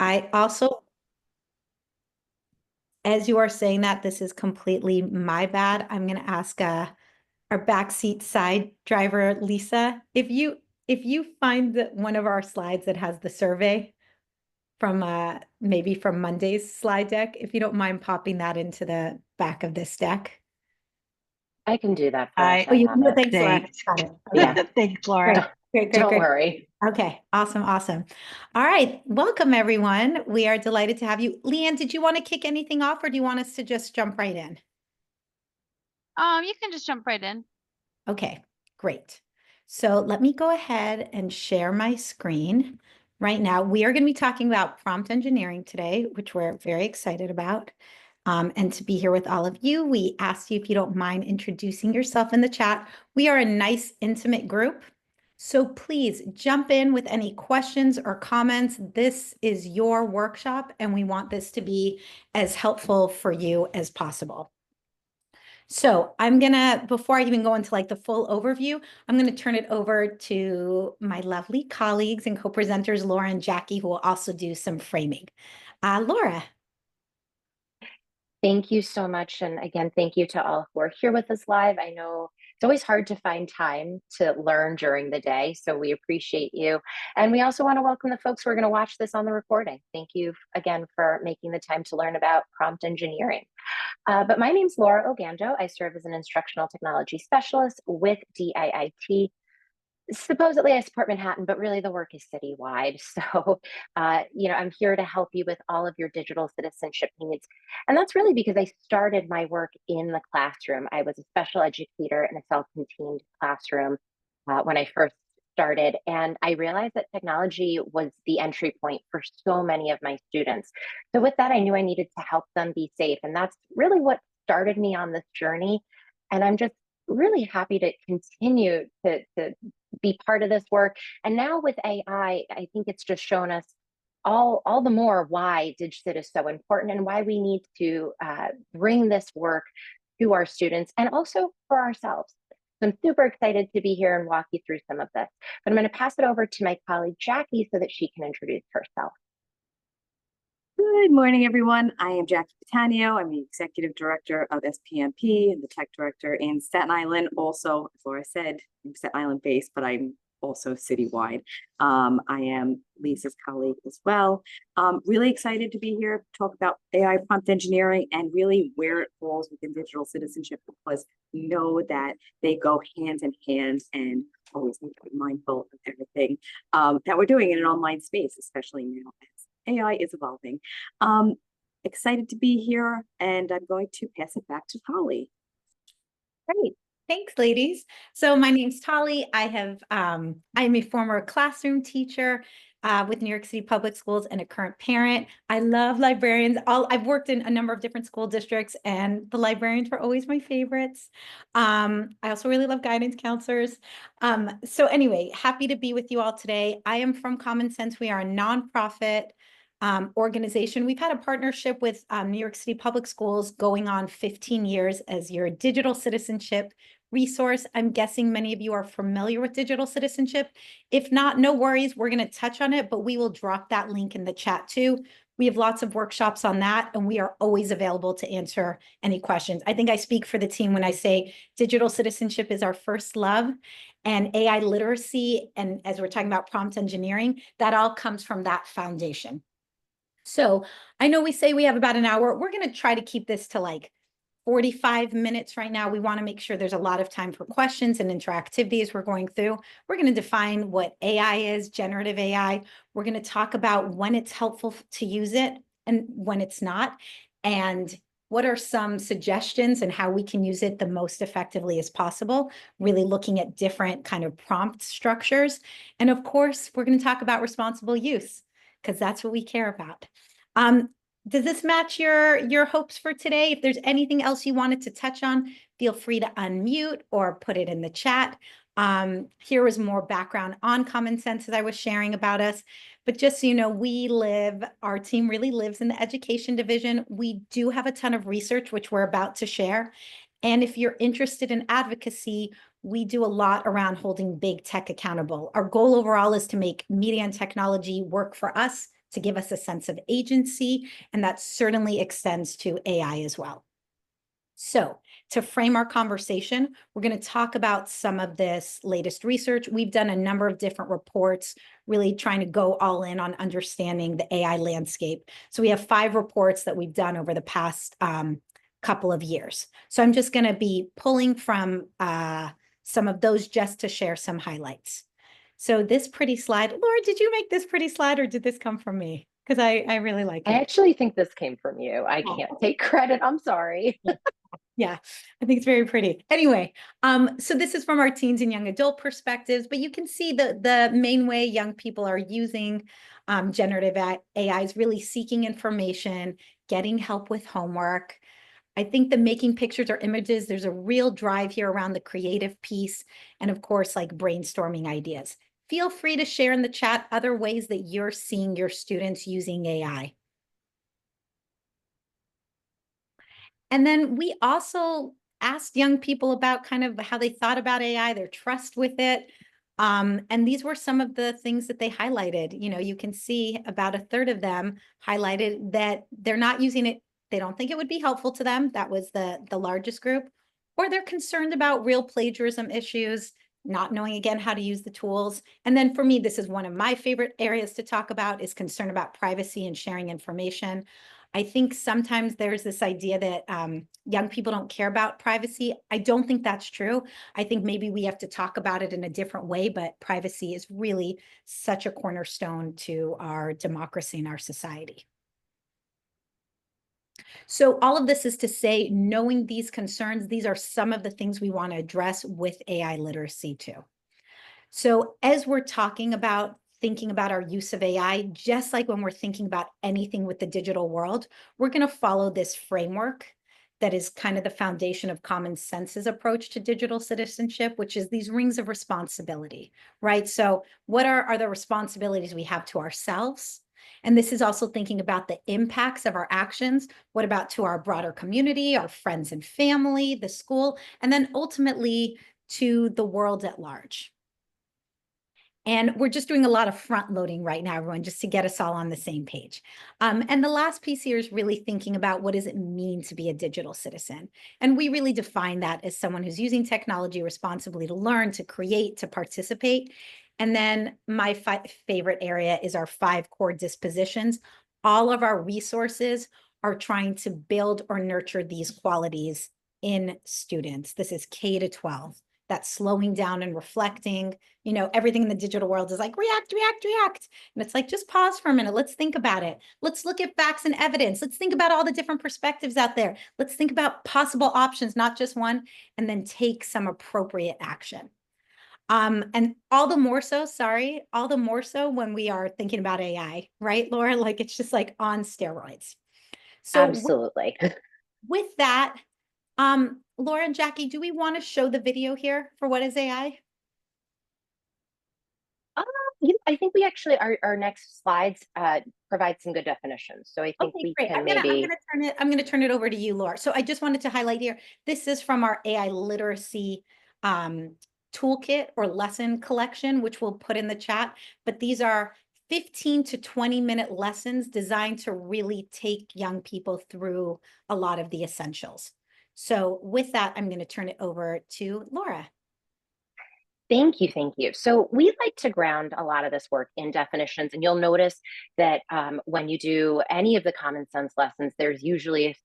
I also, as you are saying that, this is completely my bad. I'm going to ask our backseat side driver, Lisa, if you find that one of our slides that has the survey from maybe from Monday's slide deck, if you don't mind popping that into the back of this deck. I can do that for us. Oh, I you have can do it. it. Thanks, Laura. Thanks. Got it. Okay. Yeah, Thanks, Great, Laura. great, great, don't great. worry. Okay, awesome, awesome. All right, welcome everyone. We are delighted to have you. Leanne, did you want to kick anything off or do you want us to just jump right in? You can just jump right in. Okay, great. So let me go ahead and share my screen. Right now, we are going to be talking about prompt engineering today, which we're very excited about. And to be here with all of you, we asked you if you don't mind introducing yourself in the chat. We are a nice, intimate group. So please jump in with any questions or comments. This is your workshop, and we want this to be as helpful for you as possible. So I'm gonna, before I even go into like the full overview, I'm gonna turn it over to my lovely colleagues and co-presenters, Laura and Jackie, who will also do some framing. Laura. Thank you so much. And again, thank you to all who are here with us live. I know it's always hard to find time to learn during the day, so we appreciate you. And we also want to welcome the folks who are going to watch this on the recording. Thank you again for making the time to learn about prompt engineering. But my name's Laura Ogando. I serve as an instructional technology specialist with DIIT. Supposedly I support Manhattan, but really the work is citywide. So, I'm here to help you with all of your digital citizenship needs. And that's really because I started my work in the classroom. I was a special educator in a self-contained classroom when I first started. And I realized that technology was the entry point for so many of my students. So with that, I knew I needed to help them be safe. And that's really what started me on this journey. And I'm just really happy to continue to be part of this work. And now with AI, I think it's just shown us all the more why DigCit is so important and why we need to bring this work to our students and also for ourselves. So I'm super excited to be here and walk you through some of this. But I'm going to pass it over to my colleague Jackie so that she can introduce herself. Good morning, everyone. I am Jackie Patanio. I'm the Executive Director of SPMP and the Tech Director in Staten Island. Also, as Laura said, I'm Staten Island based, but I'm also citywide. I am Lisa's colleague as well. Really excited to be here to talk about AI prompt engineering and really where it falls within digital citizenship, because we know that they go hand in hand and always need to be mindful of everything that we're doing in an online space, especially now as AI is evolving. Excited to be here, and I'm going to pass it back to Holly. Great. Thanks, ladies. So my name's Tolly. I'm a former classroom teacher with New York City Public Schools and a current parent. I love librarians. I've worked in a number of different school districts, and the librarians were always my favorites. I also really love guidance counselors. So anyway, happy to be with you all today. I am from Common Sense. We are a nonprofit organization. We've had a partnership with New York City Public Schools going on 15 years as your digital citizenship resource. I'm guessing many of you are familiar with digital citizenship. If not, no worries. We're going to touch on it, but we will drop that link in the chat too. We have lots of workshops on that, and we are always available to answer any questions. I think I speak for the team when I say digital citizenship is our first love, and AI literacy, and as we're talking about prompt engineering, that all comes from that foundation. So I know we say we have about an hour. We're going to try to keep this to like 45 minutes right now. We want to make sure there's a lot of time for questions and interactivity as we're going through. We're going to define what AI is, generative AI. We're going to talk about when it's helpful to use it and when it's not, and what are some suggestions and how we can use it the most effectively as possible, really looking at different kind of prompt structures. And of course, we're going to talk about responsible use, because that's what we care about. Does this match your hopes for today? If there's anything else you wanted to touch on, feel free to unmute or put it in the chat. Here was more background on Common Sense as I was sharing about us. But just so you know, our team really lives in the education division. We do have a ton of research, which we're about to share. And if you're interested in advocacy, we do a lot around holding big tech accountable. Our goal overall is to make media and technology work for us to give us a sense of agency, and that certainly extends to AI as well. So to frame our conversation, we're going to talk about some of this latest research. We've done a number of different reports, really trying to go all in on understanding the AI landscape. So we have 5 reports that we've done over the past couple of years. So I'm just going to be pulling from some of those just to share some highlights. So this pretty slide, Laura, did you make this pretty slide or did this come from me? Because I really like it. I actually think this came from you. I can't take credit. I'm sorry. Yeah, I think it's very pretty. Anyway, so this is from our teens and young adult perspectives, but you can see the main way young people are using generative AI is really seeking information, getting help with homework. I think the making pictures or images, there's a real drive here around the creative piece, and of course, like brainstorming ideas. Feel free to share in the chat other ways that you're seeing your students using AI. And then we also asked young people about kind of how they thought about AI, their trust with it. And these were some of the things that they highlighted. You know, you can see about a third of them highlighted that they're not using it. They don't think it would be helpful to them. That was the largest group. Or they're concerned about real plagiarism issues, not knowing, again, how to use the tools. And then for me, this is one of my favorite areas to talk about, is concern about privacy and sharing information. I think sometimes there's this idea that young people don't care about privacy. I don't think that's true. I think maybe we have to talk about it in a different way, but privacy is really such a cornerstone to our democracy and our society. So all of this is to say, knowing these concerns, these are some of the things we want to address with AI literacy too. So as we're talking about thinking about our use of AI, just like when we're thinking about anything with the digital world, we're going to follow this framework that is kind of the foundation of Common Sense's approach to digital citizenship, which is these rings of responsibility, right? So what are the responsibilities we have to ourselves? And this is also thinking about the impacts of our actions. What about to our broader community, our friends and family, the school, and then ultimately to the world at large. And we're just doing a lot of front loading right now, everyone, just to get us all on the same page. And the last piece here is really thinking about what does it mean to be a digital citizen? And we really define that as someone who's using technology responsibly to learn, to create, to participate. And then my favorite area is our 5 core dispositions. All of our resources are trying to build or nurture these qualities in students. This is K to 12. That slowing down and reflecting, you know, everything in the digital world is like react, react, react. And it's like, just pause for a minute. Let's think about it. Let's look at facts and evidence. Let's think about all the different perspectives out there. Let's think about possible options, not just one, and then take some appropriate action. And all the more so, all the more so when we are thinking about AI, right, Laura? Like it's just like on steroids. So Absolutely. with that, Laura and Jackie, do we want to show the video here for what is AI? I think we actually, our next slides provide some good definitions. So I think we great. can I'm gonna turn it over to you, Laura. So I just wanted to highlight here, this is from our AI literacy toolkit or lesson collection, which we'll put in the chat. But these are 15 to 20-minute lessons designed to really take young people through a lot of the essentials. So with that, I'm going to turn it over to Laura. Thank you. Thank you. So we like to ground a lot of this work in definitions, and you'll notice that when you do any of the common sense lessons, there's usually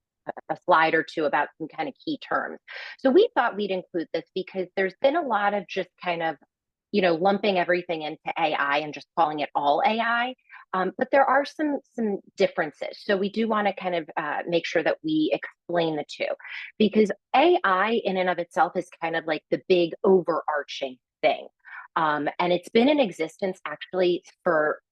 a slide or two about some kind of key terms. So we thought we'd include this because there's been a lot of just kind of, you know, lumping everything into AI and just calling it all AI. But there are some differences. So we do want to kind of make sure that we explain the two, because AI in and of itself is kind of like the big overarching thing. And it's been in existence actually for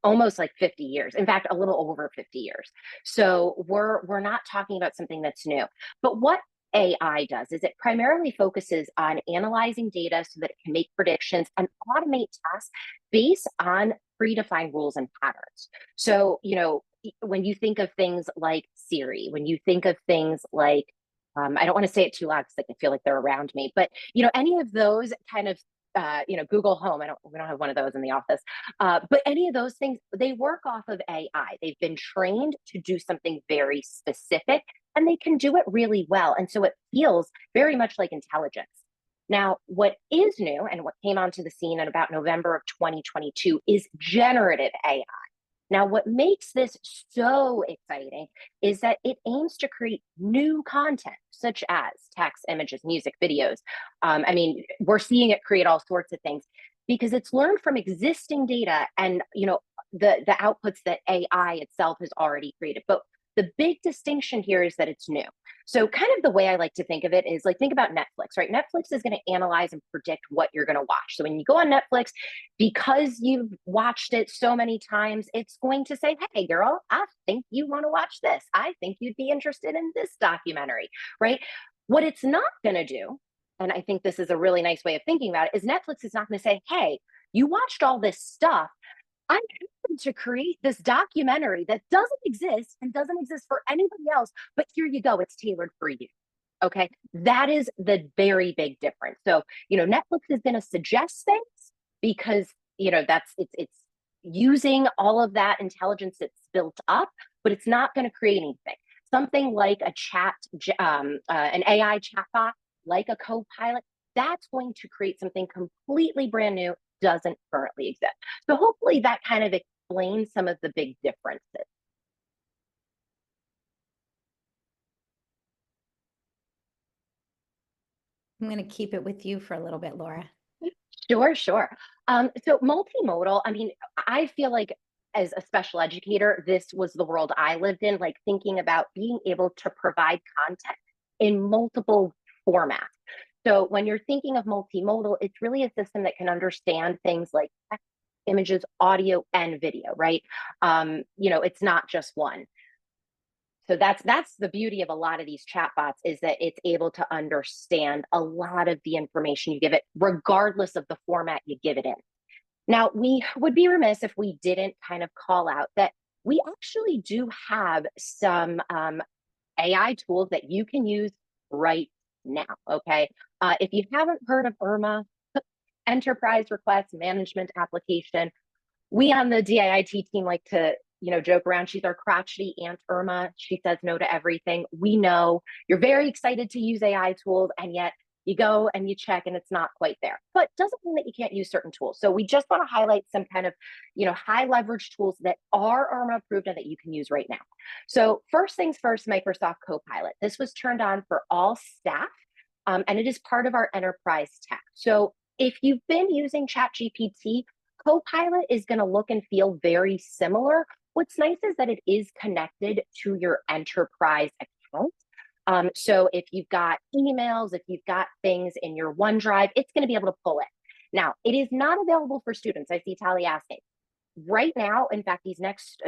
almost like 50 years. In fact, a little over 50 years. So we're not talking about something that's new. But what AI does is it primarily focuses on analyzing data so that it can make predictions and automate tasks based on predefined rules and patterns. So, you know, when you think of things like Siri, when you think of things like, I don't want to say it too loud because I can feel like they're around me, but, you know, any of those kind of Google Home. We don't have one of those in the office. But any of those things, they work off of AI. They've been trained to do something very specific, and they can do it really well. And so it feels very much like intelligence. Now, what is new and what came onto the scene in about November of 2022 is generative AI. Now, what makes this so exciting is that it aims to create new content, such as text, images, music, videos. We're seeing it create all sorts of things because it's learned from existing data and the outputs that AI itself has already created. But the big distinction here is that it's new. So kind of the way I like to think of it is like, think about Netflix, right? Netflix is going to analyze and predict what you're going to watch. So when you go on Netflix, because you've watched it so many times, it's going to say, hey, girl, I think you want to watch this. I think you'd be interested in this documentary, right? What it's not going to do, and I think this is a really nice way of thinking about it, is Netflix is not going to say, hey, you watched all this stuff. I'm hoping to create this documentary that doesn't exist and doesn't exist for anybody else, but here you go, it's tailored for you. Okay, that is the very big difference. So, Netflix is going to suggest things because, it's using all of that intelligence that's built up, but it's not going to create anything. Something like an AI chatbot, like a co-pilot, that's going to create something completely brand new, doesn't currently exist. So hopefully that kind of explains some of the big differences. I'm going to keep it with you for a little bit, Laura. Sure. So multimodal, I feel like as a special educator, this was the world I lived in, like thinking about being able to provide content in multiple formats. So when you're thinking of multimodal, it's really a system that can understand things like text, images, audio, and video, right? It's not just one. So that's the beauty of a lot of these chatbots, is that it's able to understand a lot of the information you give it, regardless of the format you give it in. Now, we would be remiss if we didn't kind of call out that we actually do have some AI tools that you can use right now, okay? If you haven't heard of ERMA, Enterprise Request Management Application, we on the DIIT team like to, joke around. She's our crotchety Aunt Irma. She says no to everything. We know you're very excited to use AI tools, and yet you go and you check and it's not quite there. But doesn't mean that you can't use certain tools. So we just want to highlight some kind of, high leverage tools that are IRMA approved and that you can use right now. So first things first, Microsoft Copilot. This was turned on for all staff, and it is part of our enterprise tech. So if you've been using ChatGPT, Copilot is going to look and feel very similar. What's nice is that it is connected to your enterprise account. So if you've got emails, if you've got things in your OneDrive, it's going to be able to pull it. Now, it is not available for students. I see Tally asking. Right now, in fact,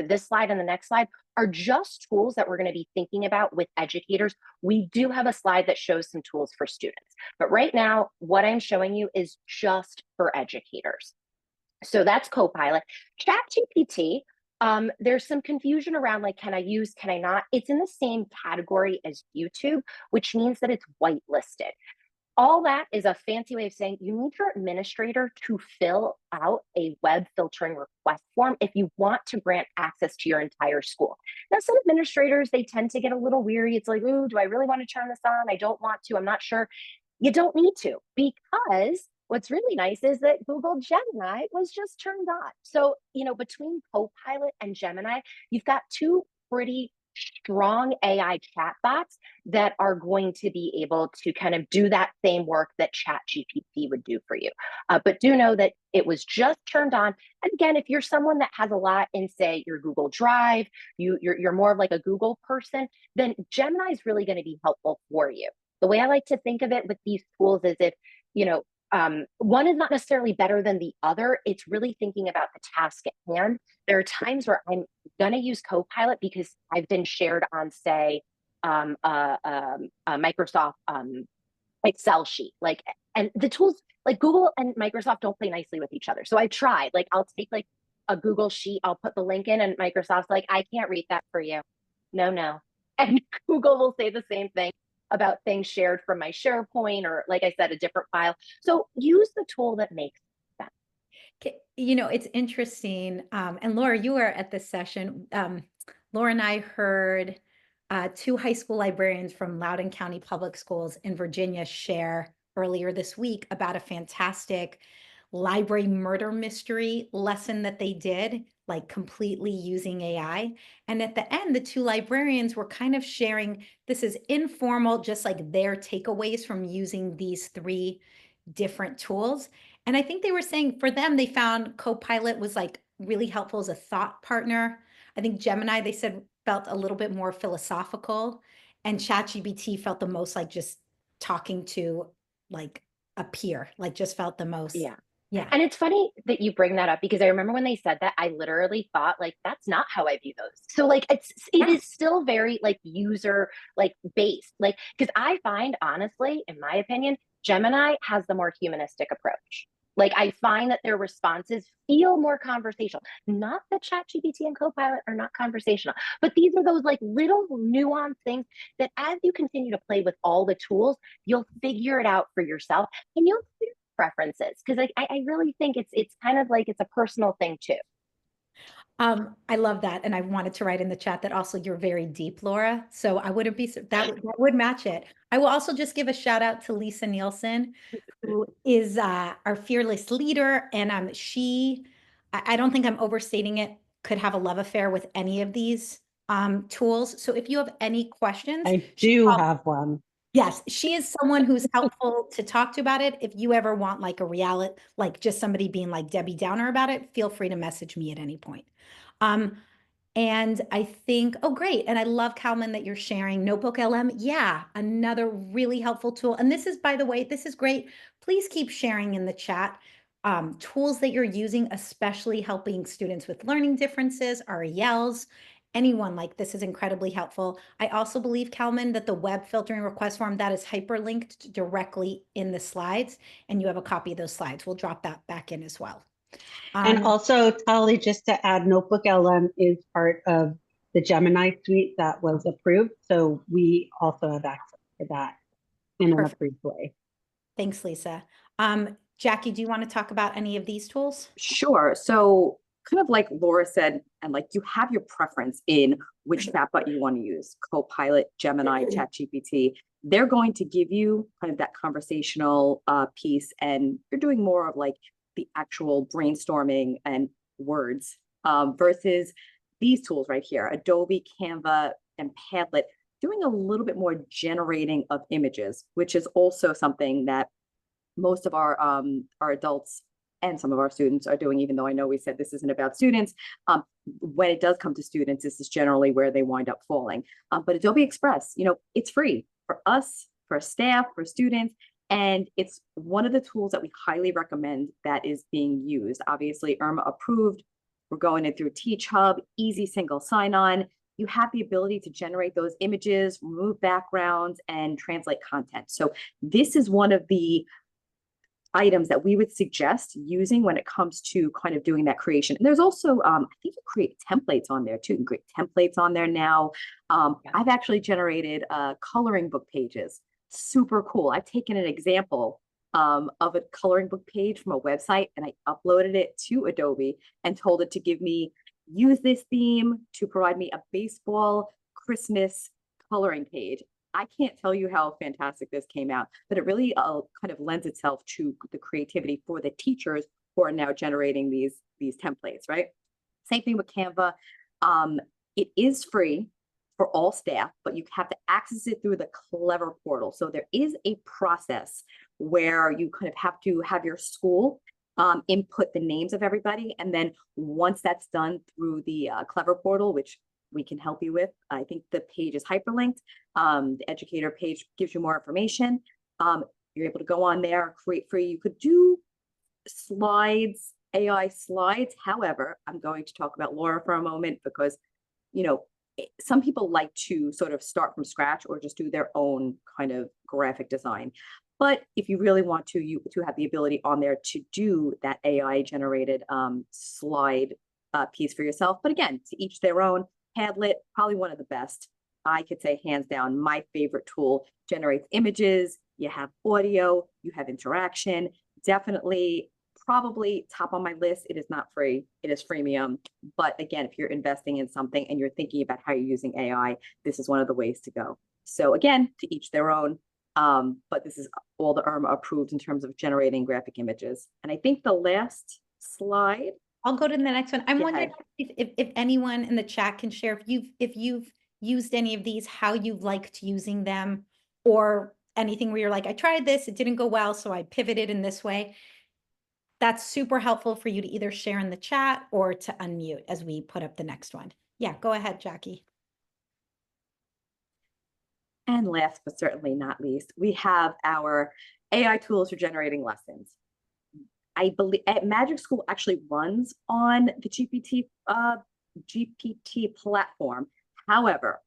this slide and the next slide are just tools that we're going to be thinking about with educators. We do have a slide that shows some tools for students, but right now, what I'm showing you is just for educators. So that's Copilot. ChatGPT, there's some confusion around like, can I use, can I not? It's in the same category as YouTube, which means that it's whitelisted. All that is a fancy way of saying you need your administrator to fill out a web filtering request form if you want to grant access to your entire school. Now, some administrators, they tend to get a little weary. It's like, ooh, do I really want to turn this on? I don't want to. I'm not sure. You don't need to, because what's really nice is that Google Gemini was just turned on. So, between Copilot and Gemini, you've got two pretty strong AI chatbots that are going to be able to kind of do that same work that ChatGPT would do for you. But do know that it was just turned on. And again, if you're someone that has a lot in, say, your Google Drive, you're more of like a Google person, then Gemini is really going to be helpful for you. The way I like to think of it with these tools is if, one is not necessarily better than the other. It's really thinking about the task at hand. There are times where I'm going to use Copilot because I've been shared on, say, a Microsoft Excel sheet. And the tools like Google and Microsoft don't play nicely with each other. So I tried, I'll take a Google sheet, I'll put the link in, and Microsoft's like, I can't read that for you. No. And Google will say the same thing. about things shared from my SharePoint or, like I said, a different file. So use the tool that makes sense. You know, it's interesting. And Laura, you were at this session. Laura and I heard two high school librarians from Loudoun County Public Schools in Virginia share earlier this week about a fantastic library murder mystery lesson that they did, like completely using AI. And at the end, the two librarians were kind of sharing, this is informal, just like their takeaways from using these three different tools. And I think they were saying for them, they found Copilot was like really helpful as a thought partner. I think Gemini, they said, felt a little bit more philosophical, and ChatGPT felt the most like just talking to like a peer, like just felt the most. Yeah. Yeah. And it's funny that you bring that up because I remember when they said that, I literally thought like, that's not how I view those. So like, it Yeah. is still very like user like based, like, because I find honestly, in my opinion, Gemini has the more humanistic approach. Like I find that their responses feel more conversational. Not that ChatGPT and Copilot are not conversational, but these are those like little nuanced things that as you continue to play with all the tools, you'll figure it out for yourself and you'll preferences, because like I really think it's kind of like it's a personal thing too. I love that. And I wanted to write in the chat that also you're very deep, Laura. So I wouldn't be, that would match it. I will also just give a shout out to Lisa Nielsen, who is our fearless leader. And I don't think I'm overstating it, could have a love affair with any of these tools. So if you have any questions, I do have one. yes, she is someone who's helpful to talk to about it. If you ever want like a reality, like just somebody being like Debbie Downer about it, feel free to message me at any point. Um, and I think, oh, great. And I love, Kalman, that you're sharing Notebook LM. Yeah, another really helpful tool. And this is, by the way, this is great. Please keep sharing in the chat tools that you're using, especially helping students with learning differences, RELs, anyone. Like this is incredibly helpful. I also believe, Kalman, that the web filtering request form that is hyperlinked directly in the slides, and you have a copy of those slides. We'll drop that back in as well. And also, Tali, just to add, Notebook LM is part of the Gemini suite that was approved. So we also have access to that in an Perfect. approved way. Thanks, Lisa. Jackie, do you want to talk about any of these tools? Sure. So kind of like Laura said, and like you have your preference in which chatbot you want to use, Copilot, Gemini, ChatGPT. They're going to give you kind of that conversational piece, and you're doing more of like the actual brainstorming and words versus these tools right here, Adobe, Canva, and Padlet, doing a little bit more generating of images, which is also something that most of our adults and some of our students are doing, even though I know we said this isn't about students. When it does come to students, this is generally where they wind up falling. But Adobe Express, you know, it's free for us, for staff, for students, and it's one of the tools that we highly recommend that is being used. Obviously, ERMA approved. We're going in through Teach Hub, easy single sign-on. You have the ability to generate those images, remove backgrounds, and translate content. So this is one of the items that we would suggest using when it comes to kind of doing that creation. And there's also, I think you create templates on there too. You can create templates on there now. I've actually generated coloring book pages. Super cool. I've taken an example of a coloring book page from a website and I uploaded it to Adobe and told it to give me, use this theme to provide me a baseball Christmas coloring page. I can't tell you how fantastic this came out, but it really kind of lends itself to the creativity for the teachers who are now generating these templates, right? Same thing with Canva. It is free for all staff, but you have to access it through the Clever portal. So there is a process where you kind of have to have your school input the names of everybody. And then once that's done through the Clever portal, which we can help you with. I think the page is hyperlinked. The educator page gives you more information. You're able to go on there, create free. You could do slides, AI slides. However, I'm going to talk about Laura for a moment because, you know, some people like to sort of start from scratch or just do their own kind of graphic design. But if you really want to, you have the ability on there to do that AI generated slide piece for yourself. But again, to each their own. Padlet, probably one of the best. I could say hands down, my favorite tool. Generates images, you have audio, you have interaction. Definitely, probably top on my list. It is not free, it is freemium. But again, if you're investing in something and you're thinking about how you're using AI, this is one of the ways to go. So again, to each their own. But this is all the ERMA approved in terms of generating graphic images. And I think the last slide. I'll go to the next one. I'm Go wondering ahead. if anyone in the chat can share if you've used any of these, how you've liked using them, or anything where you're like, I tried this, it didn't go well, so I pivoted in this way. That's super helpful for you to either share in the chat or to unmute as we put up the next one. Yeah, go ahead, Jackie. And last but certainly not least, we have our AI tools for generating lessons. I believe Magic School actually runs on the GPT platform. However,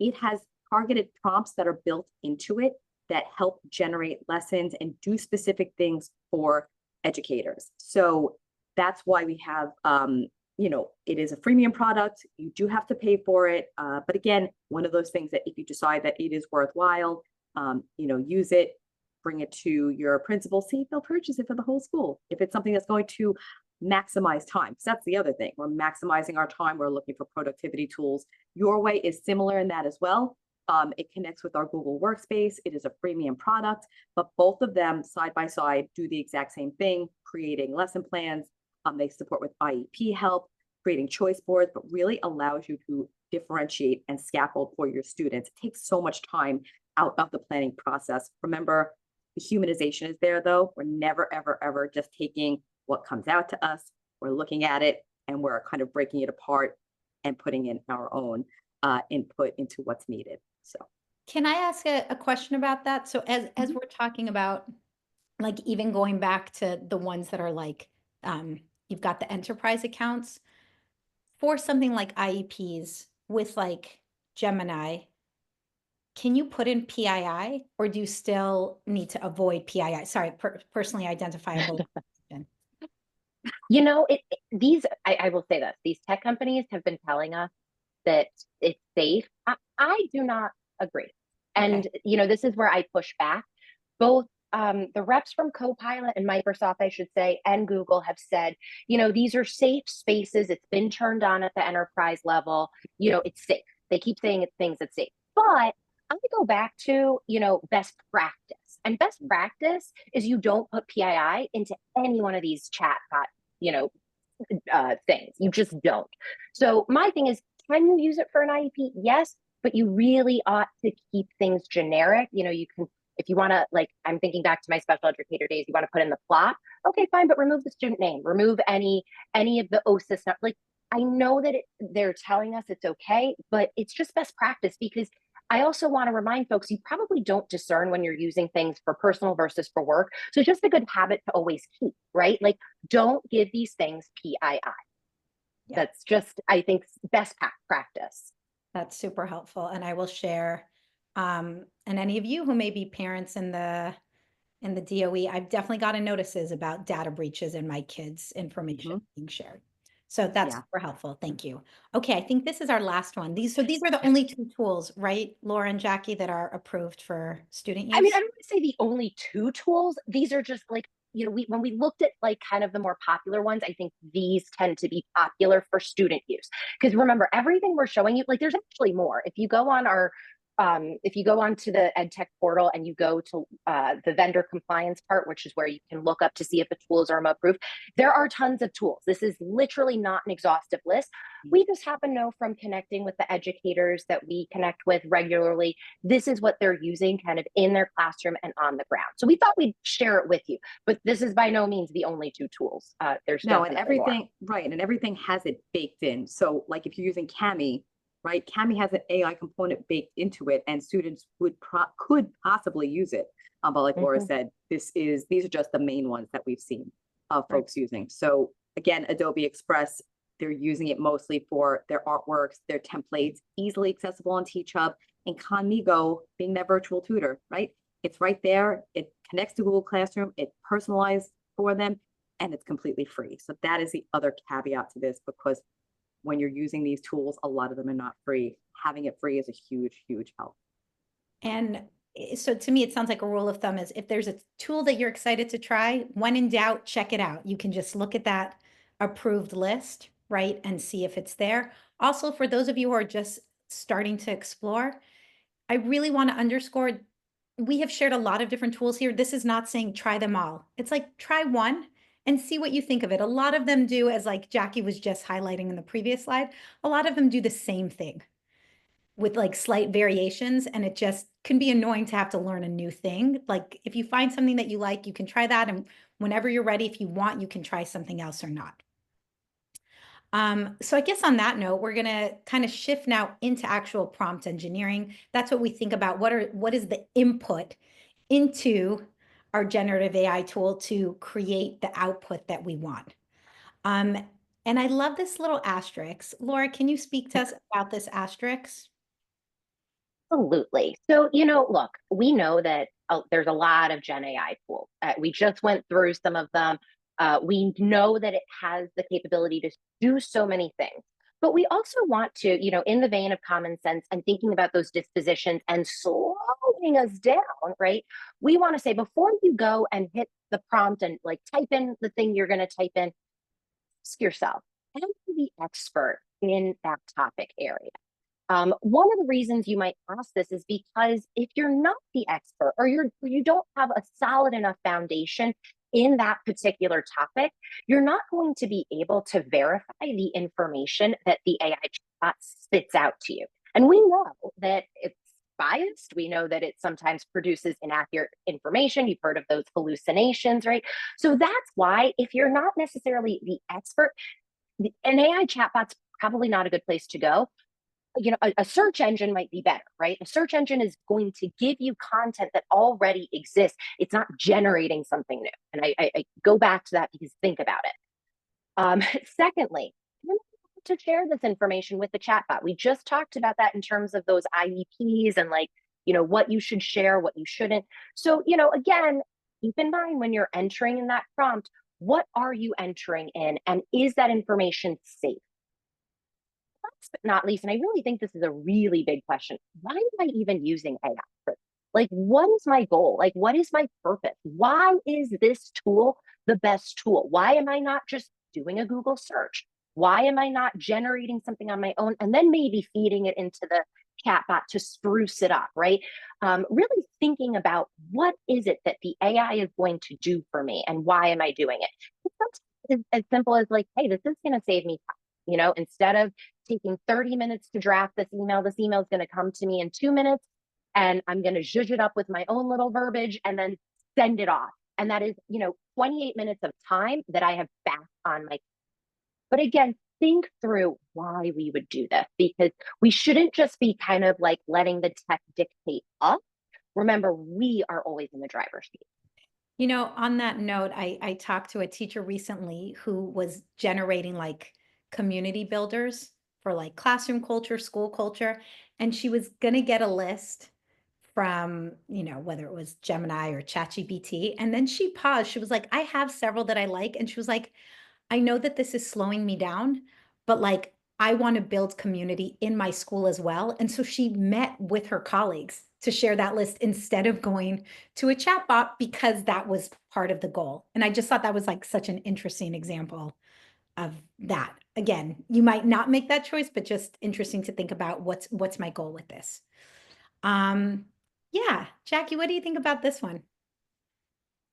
it has targeted prompts that are built into it that help generate lessons and do specific things for educators. So that's why we have, it is a freemium product. You do have to pay for it. But again, one of those things that if you decide that it is worthwhile, use it, bring it to your principal, see if they'll purchase it for the whole school. If it's something that's going to maximize time, because that's the other thing. We're maximizing our time. We're looking for productivity tools. Your Way is similar in that as well. It connects with our Google Workspace. It is a freemium product, but both of them side by side do the exact same thing, creating lesson plans. They support with IEP help, creating choice boards, but really allows you to differentiate and scaffold for your students. It takes so much time out of the planning process. Remember, the humanization is there though. We're never, ever, ever just taking what comes out to us. We're looking at it and we're kind of breaking it apart and putting in our own input into what's needed. So Can I ask a question about that? So as we're talking about, like, even going back to the ones that are like, you've got the enterprise accounts for something like IEPs with like Gemini, can you put in PII, or do you still need to avoid PII? Sorry, personally identifiable. I will say this, these tech companies have been telling us that it's safe. I do not agree. And, this is where I push back. Both the reps from Copilot and Microsoft, I should say, and Google have said, these are safe spaces. It's been turned on at the enterprise level. It's safe. They keep saying it's safe. But I go back to, best practice. And best practice is you don't put PII into any one of these chatbot, things. You just don't. So my thing is, can you use it for an IEP? Yes, but you really ought to keep things generic. You can, if you want to, like, I'm thinking back to my special educator days, you want to put in the plot. Okay, fine, but remove the student name, remove any of the OSIS stuff. Like, I know that they're telling us it's okay, but it's just best practice, because I also want to remind folks, you probably don't discern when you're using things for personal versus for work. So just a good habit to always keep, right? Like, don't give these things PII. Yeah. That's just, I think, best practice. That's super helpful. And I will share, and any of you who may be parents in the DOE, I've definitely gotten notices about data breaches in my kids' information being shared. So that's super helpful. Thank you. Okay, I think this is our last one. These are the only two tools, right, Laura and Jackie, that are approved for student use? I mean, I don't want to say the only two tools. These are just like, when we looked at like kind of the more popular ones, I think these tend to be popular for student use. Because remember, everything we're showing you, like, there's actually more. If you go on if you go onto the EdTech portal and you go to the vendor compliance part, which is where you can look up to see if a tool is ERMA approved, there are tons of tools. This is literally not an exhaustive list. We just happen to know from connecting with the educators that we connect with regularly, this is what they're using kind of in their classroom and on the ground. So we thought we'd share it with you, but this is by no means the only two tools. There's no, and everything, more. Right, and everything has it baked in. So like if you're using Kami, right? Kami has an AI component baked into it, and students could possibly use it. But like Laura said, these are just the main ones that we've seen folks using. So again, Adobe Express, they're using it mostly for their artworks, their templates, easily accessible on TeachHub, and Conmigo being that virtual tutor, right? It's right there. It connects to Google Classroom. It's personalized for them, and it's completely free. So that is the other caveat to this, because when you're using these tools, a lot of them are not free. Having it free is a huge, huge help. And so to me, it sounds like a rule of thumb is if there's a tool that you're excited to try, when in doubt, check it out. You can just look at that approved list, right, and see if it's there. Also, for those of you who are just starting to explore, I really want to underscore, we have shared a lot of different tools here. This is not saying try them all. It's like try one and see what you think of it. A lot of them do, as like Jackie was just highlighting in the previous slide, a lot of them do the same thing with like slight variations, and it just can be annoying to have to learn a new thing. Like if you find something that you like, you can try that, and whenever you're ready, if you want, you can try something else or not. So I guess on that note, we're gonna kind of shift now into actual prompt engineering. That's what we think about. What is the input into our generative AI tool to create the output that we want? And I love this little asterisk. Laura, can you speak to us about this asterisk? Absolutely. So, look, we know that there's a lot of Gen AI tools. We just went through some of them. We know that it has the capability to do so many things. But we also want to, in the vein of common sense and thinking about those dispositions and slowing us down, right? We want to say before you go and hit the prompt and like type in the thing you're going to type in, ask yourself, am I the expert in that topic area? One of the reasons you might ask this is because if you're not the expert or you don't have a solid enough foundation in that particular topic, you're not going to be able to verify the information that the AI chatbot spits out to you. And we know that it's biased. We know that it sometimes produces inaccurate information. You've heard of those hallucinations, right? So that's why if you're not necessarily the expert, an AI chatbot's probably not a good place to go. A search engine might be better, right? A search engine is going to give you content that already exists. It's not generating something new. And I go back to that because think about it. Secondly, to share this information with the chatbot. We just talked about that in terms of those IEPs and what you should share, what you shouldn't. So, again, keep in mind when you're entering in that prompt, what are you entering in? And is that information safe? Last but not least, and I really think this is a really big question, why am I even using AI for this? Like, what is my goal? Like, what is my purpose? Why is this tool the best tool? Why am I not just doing a Google search? Why am I not generating something on my own and then maybe feeding it into the chatbot to spruce it up, right? Really thinking about what is it that the AI is going to do for me and why am I doing it? It's as simple as like, hey, this is going to save me time. Instead of taking 30 minutes to draft this email is going to come to me in 2 minutes and I'm going to zhuzh it up with my own little verbiage and then send it off. And that is, 28 minutes of time that I have back on my. But again, think through why we would do this, because we shouldn't just be kind of like letting the tech dictate us. Remember, we are always in the driver's seat. On that note, I talked to a teacher recently who was generating like community builders for like classroom culture, school culture, and she was going to get a list from, whether it was Gemini or ChatGPT. And then she paused. She was like, I have several that I like. And she was like, I know that this is slowing me down, but like, I want to build community in my school as well. And so she met with her colleagues to share that list instead of going to a chatbot because that was part of the goal. And I just thought that was like such an interesting example of that. Again, you might not make that choice, but just interesting to think about what's my goal with this. Yeah, Jackie, what do you think about this one?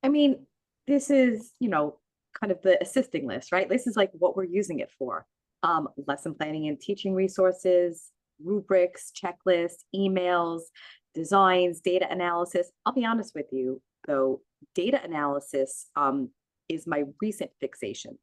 I mean, this is, kind of the assisting list, right? This is like what we're using it for. Lesson planning and teaching resources, rubrics, checklists, emails, designs, data analysis. I'll be honest with you, though, data analysis is my recent fixation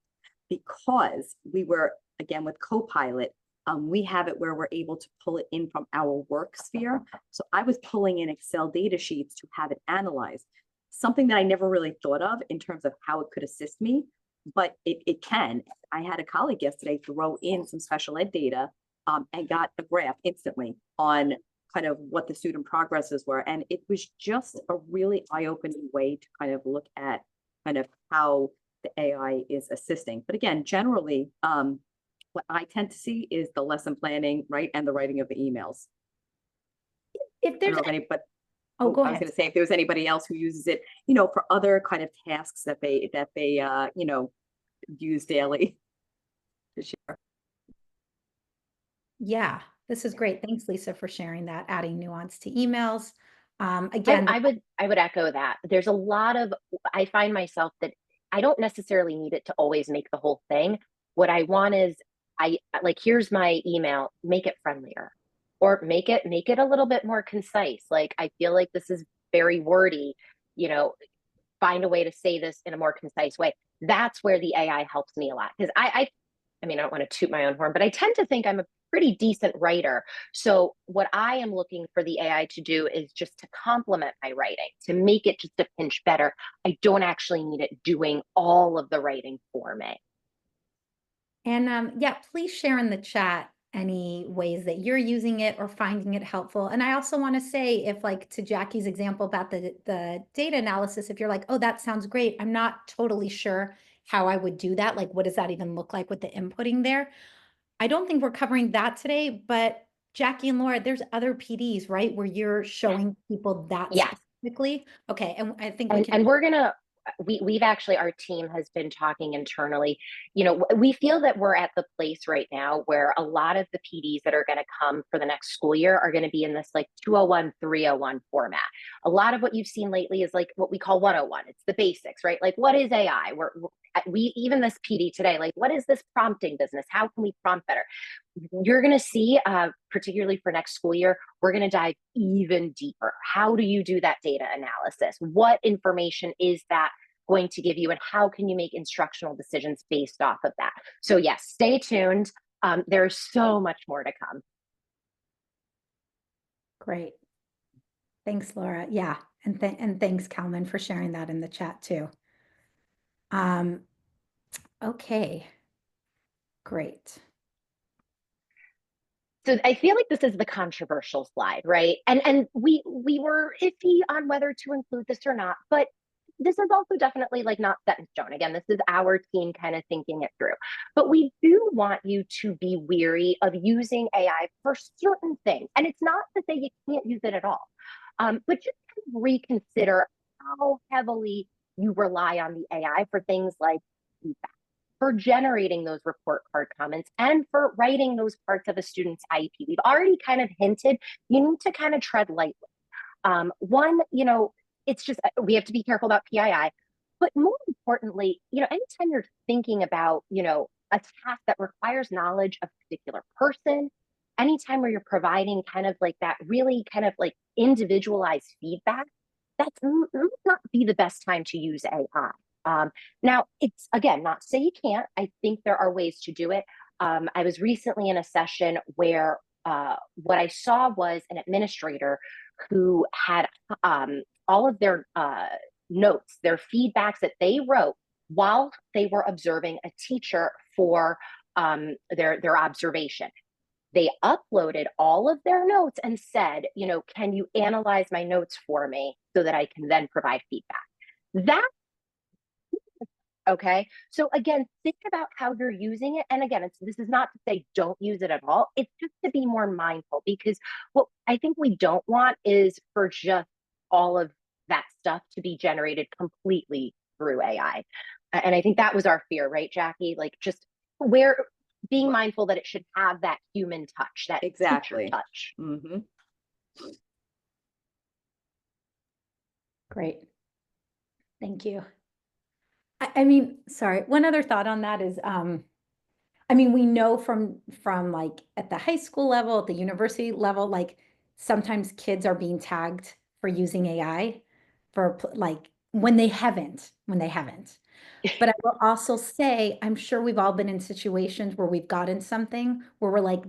because we were, again, with Copilot, we have it where we're able to pull it in from our work sphere. So I was pulling in Excel data sheets to have it analyzed, something that I never really thought of in terms of how it could assist me, but it can. I had a colleague yesterday throw in some special ed data and got a graph instantly on kind of what the student progresses were. And it was just a really eye-opening way to kind of look at kind of how the AI is assisting. But again, generally, what I tend to see is the lesson planning, right, and the writing of the emails. If I don't there's, know if any, but oh, go I was ahead. going to say if there was anybody else who uses it, you know, for other kind of tasks that they you know, use daily to share. Yeah, this is great. Thanks, Lisa, for sharing that, adding nuance to emails. Again, I would echo that. There's a lot of, I find myself that I don't necessarily need it to always make the whole thing. What I want is I like, here's my email, make it friendlier or make it a little bit more concise. Like, I feel like this is very wordy, you know, find a way to say this in a more concise way. That's where the AI helps me a lot. Because I mean, I don't want to toot my own horn, but I tend to think I'm a pretty decent writer. So what I am looking for the AI to do is just to complement my writing, to make it just a pinch better. I don't actually need it doing all of the writing for me. and yeah, please share in the chat any ways that you're using it or finding it helpful. And I also want to say, if like to Jackie's example about the data analysis, if you're like, oh, that sounds great, I'm not totally sure how I would do that. Like, what does that even look like with the inputting there? I don't think we're covering that today, but Jackie and Laura, there's other PDs, right? Where you're showing people that Yes. specifically. Okay, and I think we can. And we're gonna we've actually, our team has been talking internally. You know, we feel that we're at the place right now where a lot of the PDs that are going to come for the next school year are going to be in this like 201, 301 format. A lot of what you've seen lately is like what we call 101. It's the basics, right? Like, what is AI? We even this PD today, like, what is this prompting business? How can we prompt better? You're going to see, particularly for next school year, we're going to dive even deeper. How do you do that data analysis? What information is that going to give you, and how can you make instructional decisions based off of that? So yes, stay tuned. There's so much more to come. Great. Thanks, Laura. Yeah, and thanks, Kalman, for sharing that in the chat too. Okay, great. So I feel like this is the controversial slide, right? And we were iffy on whether to include this or not, but this is also definitely like not set in stone. Again, this is our team kind of thinking it through. But we do want you to be weary of using AI for certain things. And it's not to say you can't use it at all, but just kind of reconsider how heavily you rely on the AI for things like feedback, for generating those report card comments, and for writing those parts of a student's IEP. We've already kind of hinted, you need to kind of tread lightly. One, you know, it's just, we have to be careful about PII, but more importantly, you know, anytime you're thinking about, you know, a task that requires knowledge of a particular person, anytime where you're providing kind of like that really kind of like individualized feedback, that's not be the best time to use AI. Now, it's again, not to say you can't. I think there are ways to do it. I was recently in a session where what I saw was an administrator who had all of their notes, their feedbacks that they wrote while they were observing a teacher for their observation. They uploaded all of their notes and said, you know, can you analyze my notes for me so that I can then provide feedback? That Okay. So again, think about how you're using it. And again, this is not to say don't use it at all. It's just to be more mindful, because what I think we don't want is for just all of that stuff to be generated completely through AI. And I think that was our fear, right, Jackie? Like, just where being mindful that it should have that human touch, that Exactly. teacher touch. Mm-hmm. Great. Thank you. I mean, sorry, one other thought on that is, I mean, we know from like at the high school level, at the university level, like sometimes kids are being tagged for using AI for like when they haven't. But I will also say, I'm sure we've all been in situations where we've gotten something where we're like,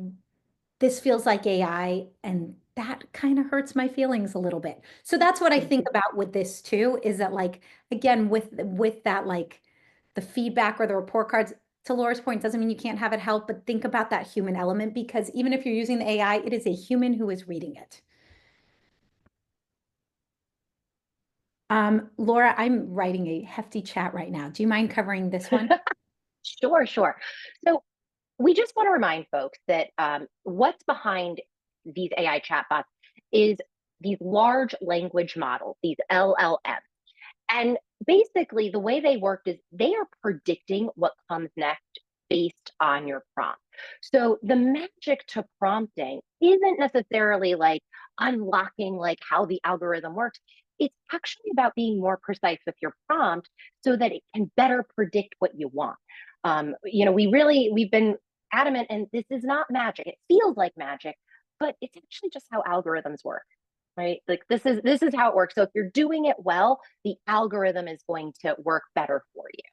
this feels like AI, and that kind of hurts my feelings a little bit. So that's what I think about with this too, is that like, again, with that, like the feedback or the report cards, to Laura's point, doesn't mean you can't have it help, but think about that human element, because even if you're using the AI, it is a human who is reading it. Laura, I'm writing a hefty chat right now. Do you mind covering this one? Sure. So we just want to remind folks that what's behind these AI chatbots is these large language models, these LLMs. And basically, the way they work is they are predicting what comes next based on your prompt. So the magic to prompting isn't necessarily like unlocking like how the algorithm works. It's actually about being more precise with your prompt so that it can better predict what you want. We've been adamant, and this is not magic. It feels like magic, but it's actually just how algorithms work, right? Like this is how it works. So if you're doing it well, the algorithm is going to work better for you.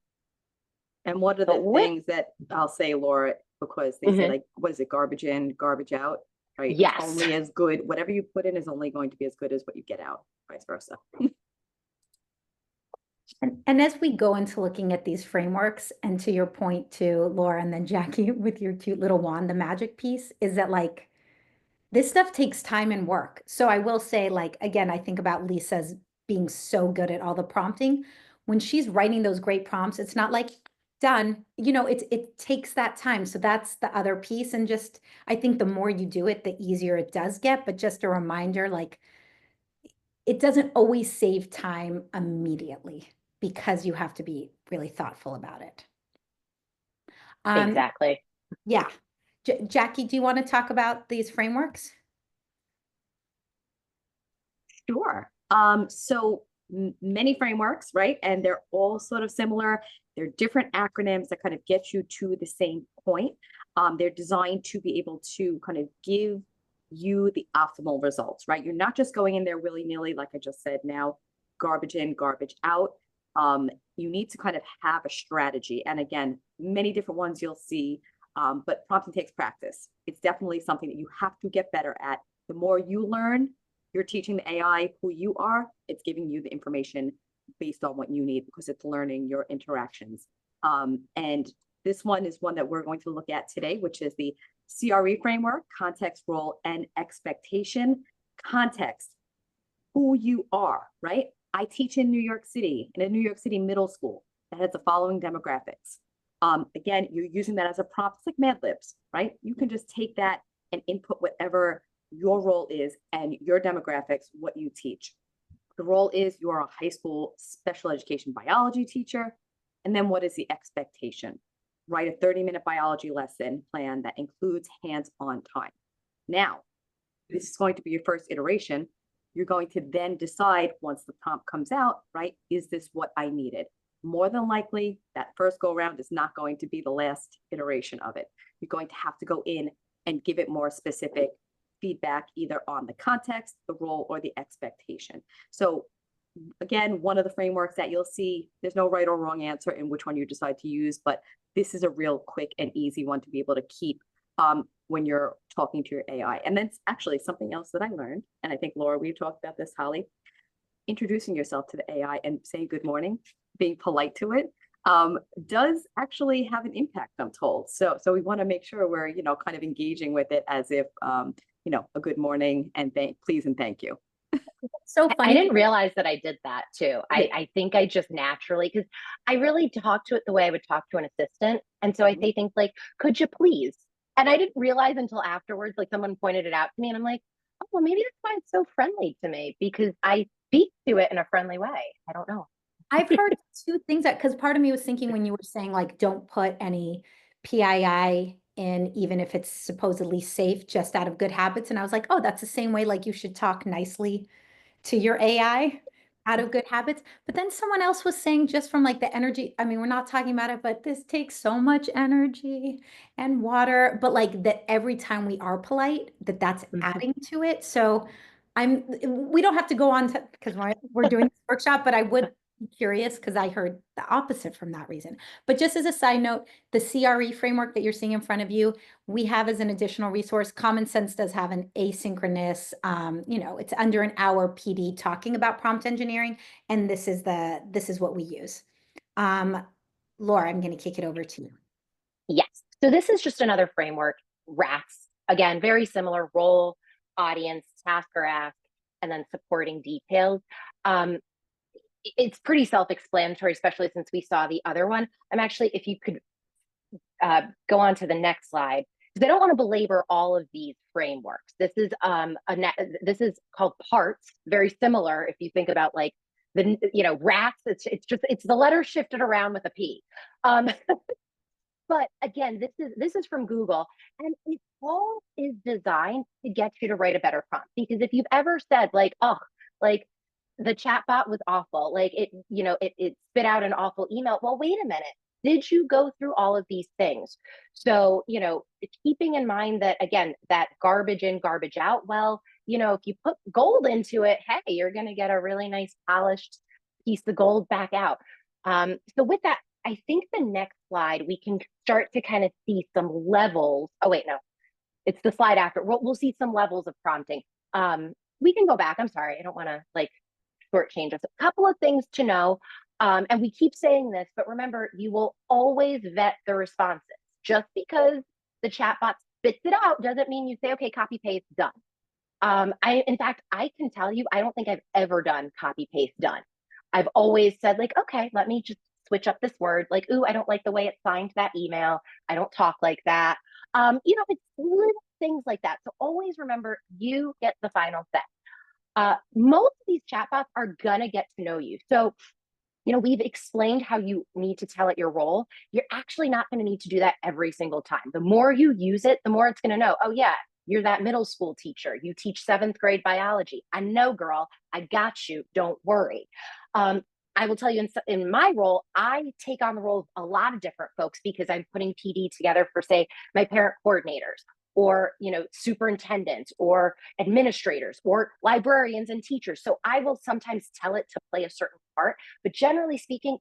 And what are the things that I'll say, Laura, because they say like, what is it? Garbage in, garbage out, right? Yes. It's only as good. Whatever you put in is only going to be as good as what you get out, vice versa. And as we go into looking at these frameworks, and to your point too, Laura, and then Jackie with your cute little wand, the magic piece is that like this stuff takes time and work. So I will say, like, again, I think about Lisa's being so good at all the prompting. When she's writing those great prompts, it's not like done, it takes that time. So that's the other piece. And just, I think the more you do it, the easier it does get. But just a reminder, like, it doesn't always save time immediately because you have to be really thoughtful about it. Exactly. Yeah. Jackie, do you want to talk about these frameworks? Sure. So many frameworks, right? And they're all sort of similar. They're different acronyms that kind of get you to the same point. They're designed to be able to kind of give you the optimal results, right? You're not just going in there willy-nilly, like I just said now, garbage in, garbage out. You need to kind of have a strategy. And again, many different ones you'll see, but prompting takes practice. It's definitely something that you have to get better at. The more you learn, you're teaching the AI who you are, it's giving you the information based on what you need because it's learning your interactions. And this one is one that we're going to look at today, which is the CRE framework, context, role, and expectation. Context, who you are, right? I teach in New York City, in a New York City middle school that has the following demographics. Again, you're using that as a prompt. It's like Mad Libs, right? You can just take that and input whatever your role is and your demographics, what you teach. The role is you're a high school special education biology teacher. And then what is the expectation? Write a 30-minute biology lesson plan that includes hands-on time. Now, this is going to be your first iteration. You're going to then decide once the prompt comes out, right? Is this what I needed? More than likely, that first go around is not going to be the last iteration of it. You're going to have to go in and give it more specific feedback either on the context, the role, or the expectation. So again, one of the frameworks that you'll see, there's no right or wrong answer in which one you decide to use, but this is a real quick and easy one to be able to keep when you're talking to your AI. And that's actually something else that I learned. And I think, Laura, we've talked about this, Holly, introducing yourself to the AI and saying good morning, being polite to it, does actually have an impact, I'm told. So we want to make sure we're, kind of engaging with it as if, a good morning and please and thank you. So funny. I didn't realize that I did that too. I think I just naturally, because I really talk to it the way I would talk to an assistant. And so I say things like, could you please? And I didn't realize until afterwards, like someone pointed it out to me and I'm like, oh, well, maybe that's why it's so friendly to me because I speak to it in a friendly way. I don't know. I've heard two things because part of me was thinking when you were saying like, don't put any PII in, even if it's supposedly safe, just out of good habits. And I was like, oh, that's the same way, like you should talk nicely to your AI out of good habits. But then someone else was saying just from like the energy, I mean, we're not talking about it, but this takes so much energy and water, but like that every time we are polite, that's adding to it. So we don't have to go on to, because we're doing this workshop, but I would be curious because I heard the opposite from that reason. But just as a side note, the CRE framework that you're seeing in front of you, we have as an additional resource. Common Sense does have an asynchronous, it's under an hour PD talking about prompt engineering, and this is what we use. Laura, I'm going to kick it over to you. Yes. So this is just another framework, RATS. Again, very similar role, audience, task or ask, and then supporting details. It's pretty self-explanatory, especially since we saw the other one. I'm actually, if you could go on to the next slide, because I don't want to belabor all of these frameworks. This is this is called parts, very similar if you think about like the rats. It's the letter shifted around with a P. But again, this is from Google, and it all is designed to get you to write a better prompt. Because if you've ever said like, oh, like the chatbot was awful, like it spit out an awful email. Well, wait a minute. Did you go through all of these things? So, keeping in mind that, again, that garbage in, garbage out, well, if you put gold into it, hey, you're going to get a really nice polished piece of gold back out. So with that, I think the next slide, we can start to kind of see some levels. Oh, wait, no, it's the slide after. We'll see some levels of prompting. We can go back. I'm sorry. I don't want to like shortchange us. A couple of things to know. And we keep saying this, but remember, you will always vet the responses. Just because the chatbot spits it out doesn't mean you say, okay, copy paste done. In fact, I can tell you, I don't think I've ever done copy paste done. I've always said like, okay, let me just switch up this word. Like, ooh, I don't like the way it's signed that email. I don't talk like that. It's little things like that. So always remember, you get the final say. Most of these chatbots are gonna get to know you. So we've explained how you need to tell it your role. You're actually not going to need to do that every single time. The more you use it, the more it's going to know, oh yeah, you're that middle school teacher. You teach 7th grade biology. I know, girl, I got you. Don't worry. I will tell you in my role, I take on the role of a lot of different folks because I'm putting PD together for, say, my parent coordinators, or superintendents, or administrators, or librarians and teachers. So I will sometimes tell it to play a certain part, but generally speaking,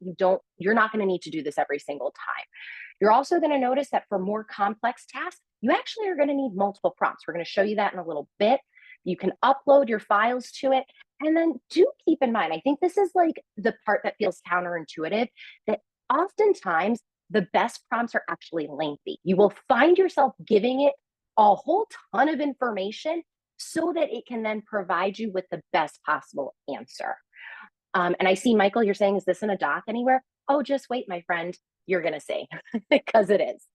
you're not going to need to do this every single time. You're also going to notice that for more complex tasks, you actually are going to need multiple prompts. We're going to show you that in a little bit. You can upload your files to it. And then do keep in mind, I think this is like the part that feels counterintuitive, that oftentimes the best prompts are actually lengthy. You will find yourself giving it a whole ton of information so that it can then provide you with the best possible answer. And I see, Michael, you're saying, is this in a doc anywhere? Oh, just wait, my friend, you're going to see, because it is.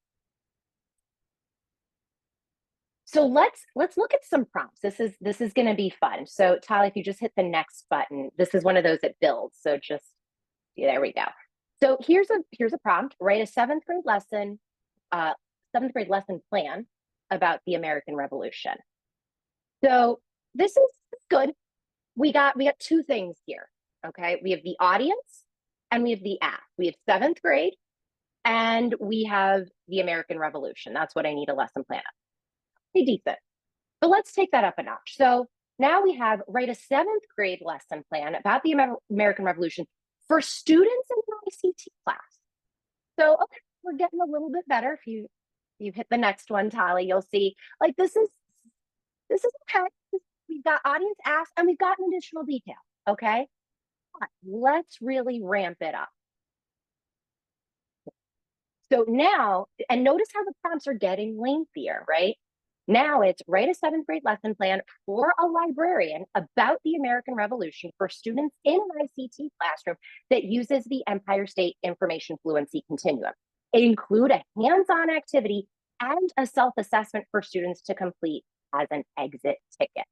So let's look at some prompts. This is going to be fun. So Tali, if you just hit the next button, this is one of those that builds. So just, there we go. So here's a prompt. Write a 7th grade lesson plan about the American Revolution. So this is good. We got 2 things here. Okay, we have the audience and we have the app. We have 7th grade and we have the American Revolution. That's what I need a lesson plan of. Pretty decent. But let's take that up a notch. So now we have write a 7th grade lesson plan about the American Revolution for students in the ICT class. So okay, we're getting a little bit better. If you hit the next one, Tali, you'll see like this is okay. We've got audience ask and we've got an additional detail. Okay, but let's really ramp it up. So now, and notice how the prompts are getting lengthier, right? Now it's write a 7th grade lesson plan for a librarian about the American Revolution for students in an ICT classroom that uses the Empire State Information Fluency Continuum. Include a hands-on activity and a self-assessment for students to complete as an exit ticket.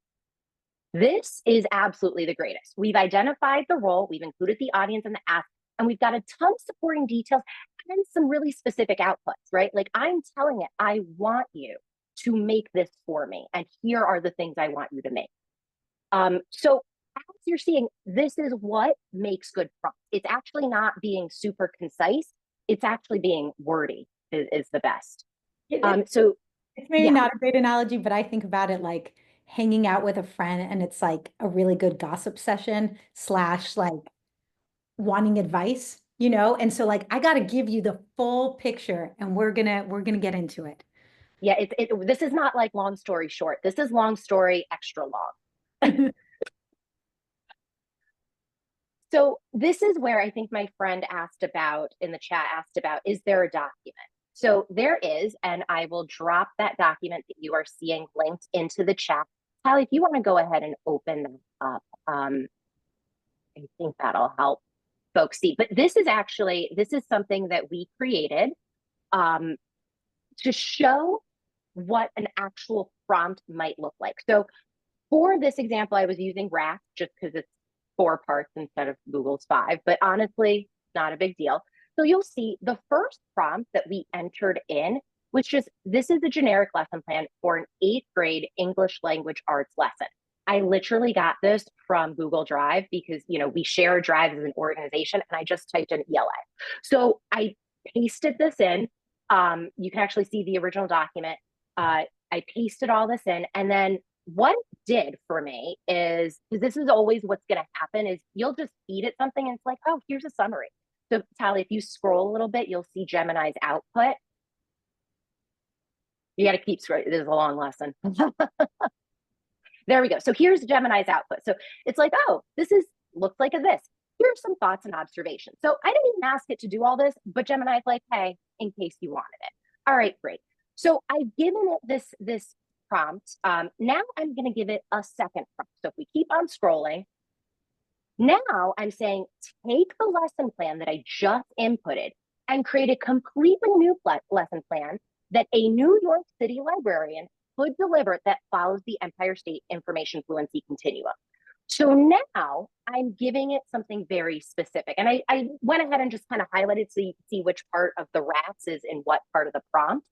This is absolutely the greatest. We've identified the role, we've included the audience and the ask, and we've got a ton of supporting details and some really specific outputs, right? Like I'm telling it, I want you to make this for me, and here are the things I want you to make. So as you're seeing, this is what makes good prompts. It's actually not being super concise. It's actually being wordy is the best. So it's maybe not a great analogy, but I think about it like hanging out with a friend and it's like a really good gossip session / like wanting advice, And so like, I got to give you the full picture and we're gonna get into it. Yeah, this is not like long story short. This is long story extra long. So this is where I think my friend in the chat asked about, is there a document? So there is, and I will drop that document that you are seeing linked into the chat. Tali, if you want to go ahead and open them up, I think that'll help folks see. But this is something that we created to show what an actual prompt might look like. So for this example, I was using RAS just because it's 4 parts instead of Google's 5, but honestly, not a big deal. So you'll see the first prompt that we entered in, which is, this is a generic lesson plan for an 8th grade English language arts lesson. I literally got this from Google Drive because, you know, we share Drive as an organization, and I just typed in ELA. So I pasted this in. You can actually see the original document. I pasted all this in, and then what it did for me is, because this is always what's going to happen, is you'll just feed it something and it's like, oh, here's a summary. So Tally, if you scroll a little bit, you'll see Gemini's output. You got to keep scrolling. This is a long lesson. There we go. So here's Gemini's output. So it's like, oh, this looks like this. Here's some thoughts and observations. So I didn't even ask it to do all this, but Gemini's like, hey, in case you wanted it. All right, great. So I've given it this prompt. Now I'm going to give it a second prompt. So if we keep on scrolling, now I'm saying, take the lesson plan that I just inputted and create a completely new lesson plan that a New York City librarian could deliver that follows the Empire State Information Fluency Continuum. So now I'm giving it something very specific. And I went ahead and just kind of highlighted so you can see which part of the RAS is in what part of the prompt.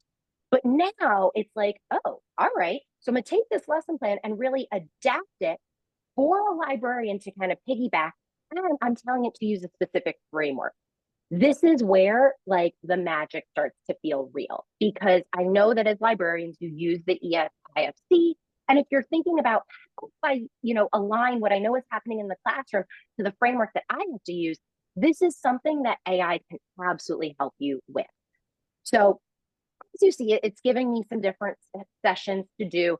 But now it's like, oh, all right. So I'm going to take this lesson plan and really adapt it for a librarian to kind of piggyback. And I'm telling it to use a specific framework. This is where like the magic starts to feel real, because I know that as librarians, you use the ESIFC. And if you're thinking about how I, align what I know is happening in the classroom to the framework that I have to use, this is something that AI can absolutely help you with. So as you see, it's giving me some different sessions to do.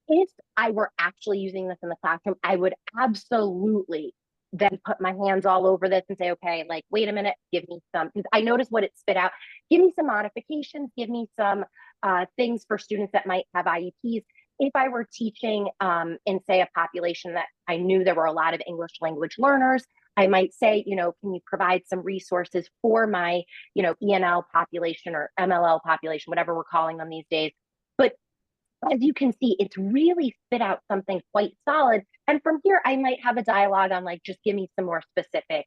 If I were actually using this in the classroom, I would absolutely then put my hands all over this and say, okay, like, wait a minute, give me some, because I noticed what it spit out. Give me some modifications, give me some things for students that might have IEPs. If I were teaching in, say, a population that I knew there were a lot of English language learners, I might say, can you provide some resources for my, ENL population or MLL population, whatever we're calling them these days. But as you can see, it's really spit out something quite solid. And from here, I might have a dialogue on like, just give me some more specific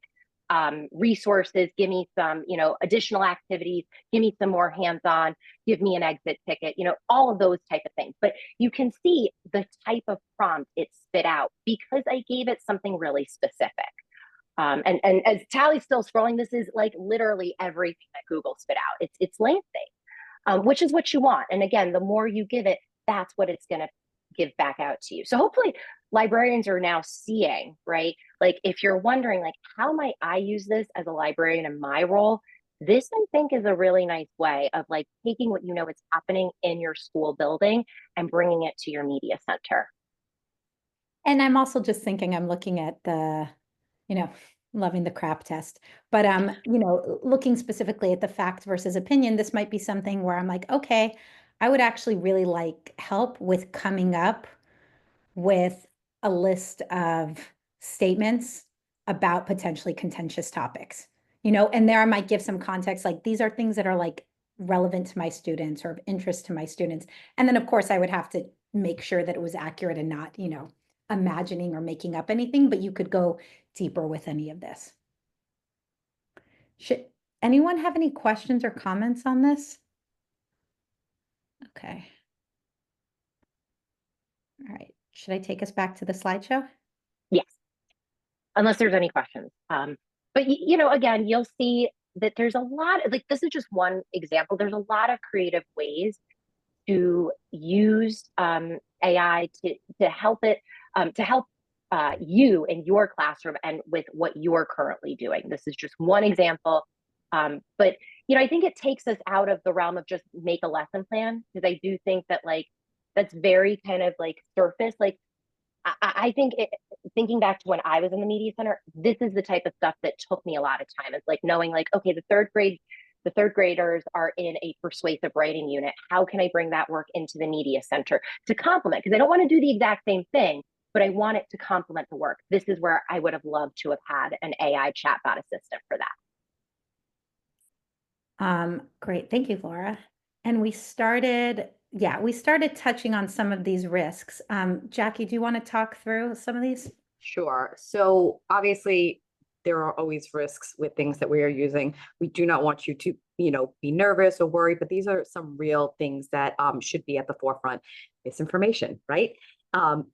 resources, give me some, additional activities, give me some more hands-on, give me an exit ticket, all of those type of things. But you can see the type of prompt it spit out because I gave it something really specific. And as Tally's still scrolling, this is like literally everything that Google spit out. It's Lansing, which is what you want. And again, the more you give it, that's what it's going to give back out to you. So hopefully librarians are now seeing, right? Like if you're wondering, like, how might I use this as a librarian in my role? This, I think, is a really nice way of like taking what you know is happening in your school building and bringing it to your media center. And I'm also just thinking, I'm looking at the, loving the crap test, but looking specifically at the fact versus opinion, this might be something where I'm like, okay, I would actually really like help with coming up with a list of statements about potentially contentious topics, and there I might give some context, like these are things that are like relevant to my students or of interest to my students. And then of course I would have to make sure that it was accurate and not, imagining or making up anything, but you could go deeper with any of this. Should anyone have any questions or comments on this? Okay. All right. Should I take us back to the slideshow? Yes, unless there's any questions. But again, you'll see that there's a lot of, like, this is just one example. There's a lot of creative ways to use AI to help it, to help you in your classroom and with what you're currently doing. This is just one example. But, I think it takes us out of the realm of just make a lesson plan, because I do think that like, that's very kind of like surface. Like, I think thinking back to when I was in the media center, this is the type of stuff that took me a lot of time. It's like knowing like, okay, the third graders are in a persuasive writing unit. How can I bring that work into the media center to complement? Because I don't want to do the exact same thing, but I want it to complement the work. This is where I would have loved to have had an AI chatbot assistant for that. Great. Thank you, Laura. And we started touching on some of these risks. Jackie, do you want to talk through some of these? Sure. So obviously, there are always risks with things that we are using. We do not want you to, be nervous or worried, but these are some real things that should be at the forefront. Misinformation, right?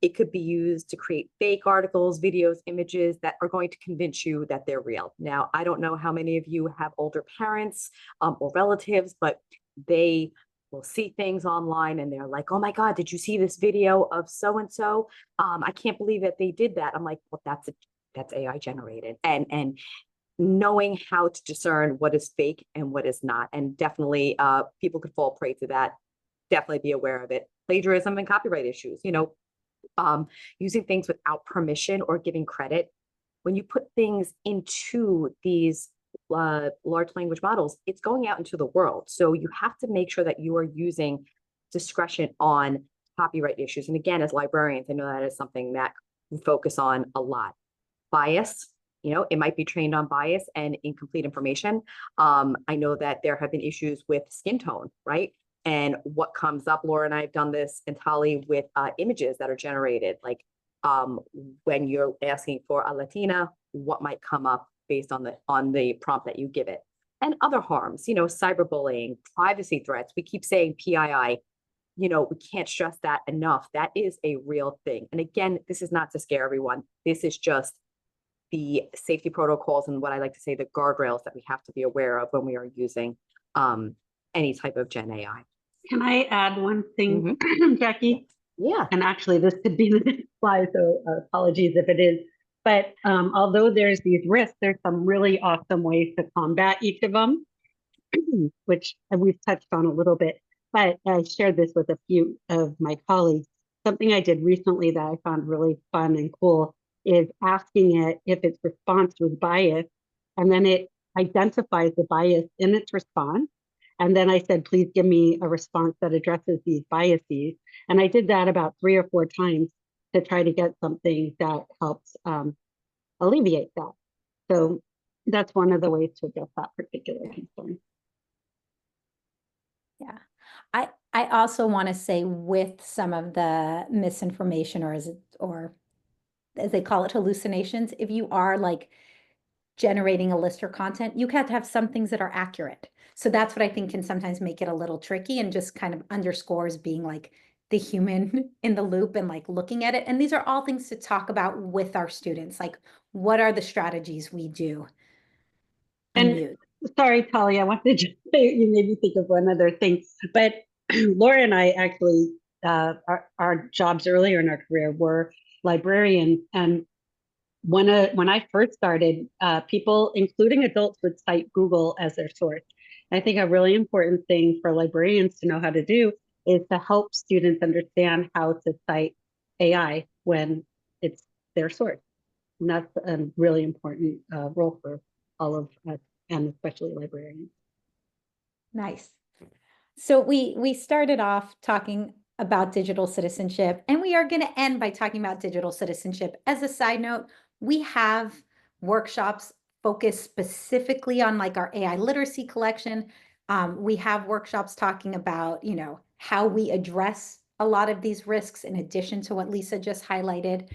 It could be used to create fake articles, videos, images that are going to convince you that they're real. Now, I don't know how many of you have older parents or relatives, but they will see things online and they're like, oh my God, did you see this video of so and so? I can't believe that they did that. I'm like, well, that's AI generated. And knowing how to discern what is fake and what is not. And definitely people could fall prey to that. Definitely be aware of it. Plagiarism and copyright issues, using things without permission or giving credit. When you put things into these large language models, it's going out into the world. So you have to make sure that you are using discretion on copyright issues. And again, as librarians, I know that is something that we focus on a lot. Bias, it might be trained on bias and incomplete information. I know that there have been issues with skin tone, right? And what comes up, Laura and I have done this entirely with images that are generated. Like when you're asking for a Latina, what might come up based on the prompt that you give it. And other harms, cyberbullying, privacy threats. We keep saying PII. We can't stress that enough. That is a real thing. And again, this is not to scare everyone. This is just the safety protocols and what I like to say, the guardrails that we have to be aware of when we are using any type of Gen AI. Can I add one thing, Jackie? Yeah. And actually, this could be the next slide, so apologies if it is. But although there's these risks, there's some really awesome ways to combat each of them, which we've touched on a little bit. But I shared this with a few of my colleagues. Something I did recently that I found really fun and cool is asking it if its response was biased, and then it identifies the bias in its response. And then I said, please give me a response that addresses these biases. And I did that about 3 or 4 times to try to get something that helps alleviate that. So that's one of the ways to address that particular concern. Yeah. I also want to say with some of the misinformation or as they call it, hallucinations, if you are like generating a list or content, you have to have some things that are accurate. So that's what I think can sometimes make it a little tricky and just kind of underscores being like the human in the loop and like looking at it. And these are all things to talk about with our students. Like, what are the strategies we do and use? Sorry, Tali, I wanted to just say, you made me think of one other thing. But Laura and I actually, our jobs earlier in our career were librarians. And when I first started, people, including adults, would cite Google as their source. I think a really important thing for librarians to know how to do is to help students understand how to cite AI when it's their source. And that's a really important role for all of us, and especially librarians. Nice. So we started off talking about digital citizenship, and we are going to end by talking about digital citizenship. As a side note, we have workshops focused specifically on like our AI literacy collection. We have workshops talking about, how we address a lot of these risks in addition to what Lisa just highlighted.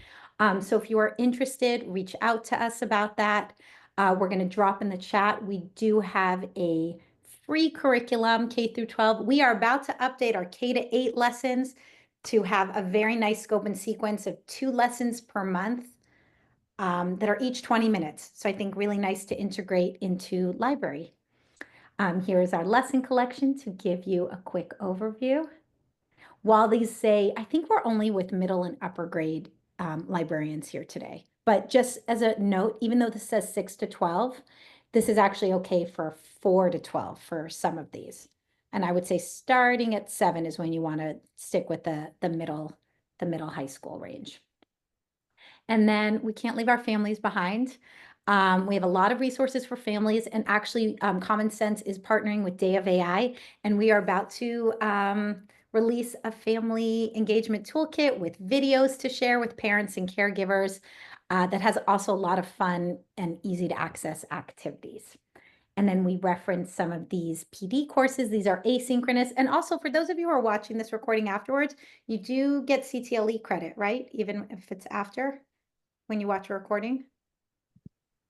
So if you are interested, reach out to us about that. We're going to drop in the chat. We do have a free curriculum, K through 12. We are about to update our K to 8 lessons to have a very nice scope and sequence of 2 lessons per month that are each 20 minutes. So I think really nice to integrate into library. Here is our lesson collection to give you a quick overview. While these say, I think we're only with middle and upper grade librarians here today. But just as a note, even though this says 6 to 12, this is actually okay for 4 to 12 for some of these. And I would say starting at 7 is when you want to stick with the middle high school range. And then we can't leave our families behind. We have a lot of resources for families, and actually Common Sense is partnering with Day of AI, and we are about to release a family engagement toolkit with videos to share with parents and caregivers that has also a lot of fun and easy to access activities. And then we reference some of these PD courses. These are asynchronous. And also for those of you who are watching this recording afterwards, you do get CTLE credit, right? Even if it's after when you watch a recording.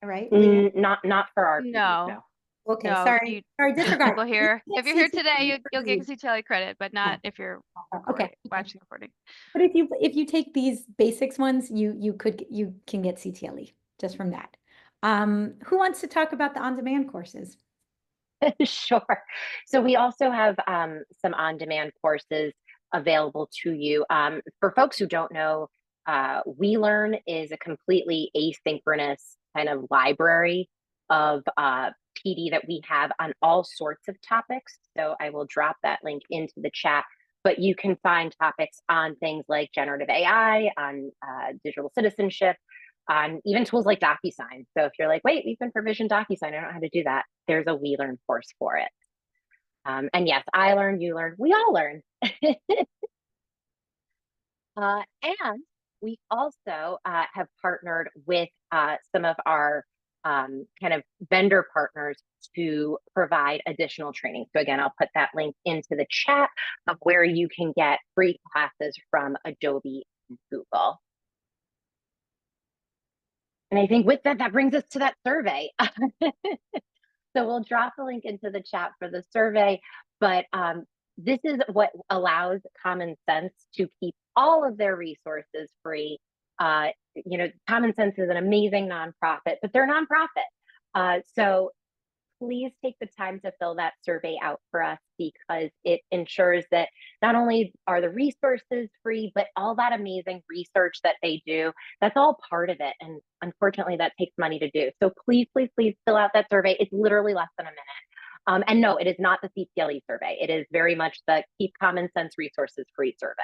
All right, Leah? Not for our PDs, No. no. Okay, No, sorry. Sorry, just disregard. people here. You If you're here get today, CTLE you'll get for CTLE credit, but not if you're Okay. watching the recording. But if you take these basics ones, you can get CTLE just from that. Who wants to talk about the on-demand courses? Sure. So we also have some on-demand courses available to you. For folks who don't know, WeLearn is a completely asynchronous kind of library of PD that we have on all sorts of topics. So I will drop that link into the chat, but you can find topics on things like generative AI, on digital citizenship, on even tools like DocuSign. So if you're like, wait, we've been provisioned DocuSign, I don't know how to do that, there's a WeLearn course for it. And yes, I learn, you learn, we all learn. And we also have partnered with some of our kind of vendor partners to provide additional training. So again, I'll put that link into the chat of where you can get free classes from Adobe and Google. And I think with that, that brings us to that survey. So we'll drop a link into the chat for the survey, but this is what allows Common Sense to keep all of their resources free. You know, Common Sense is an amazing nonprofit, but they're nonprofit. So please take the time to fill that survey out for us, because it ensures that not only are the resources free, but all that amazing research that they do, that's all part of it. And unfortunately, that takes money to do. So please, please, please fill out that survey. It's literally less than a minute. And no, it is not the CTLE survey. It is very much the Keep Common Sense Resources Free survey.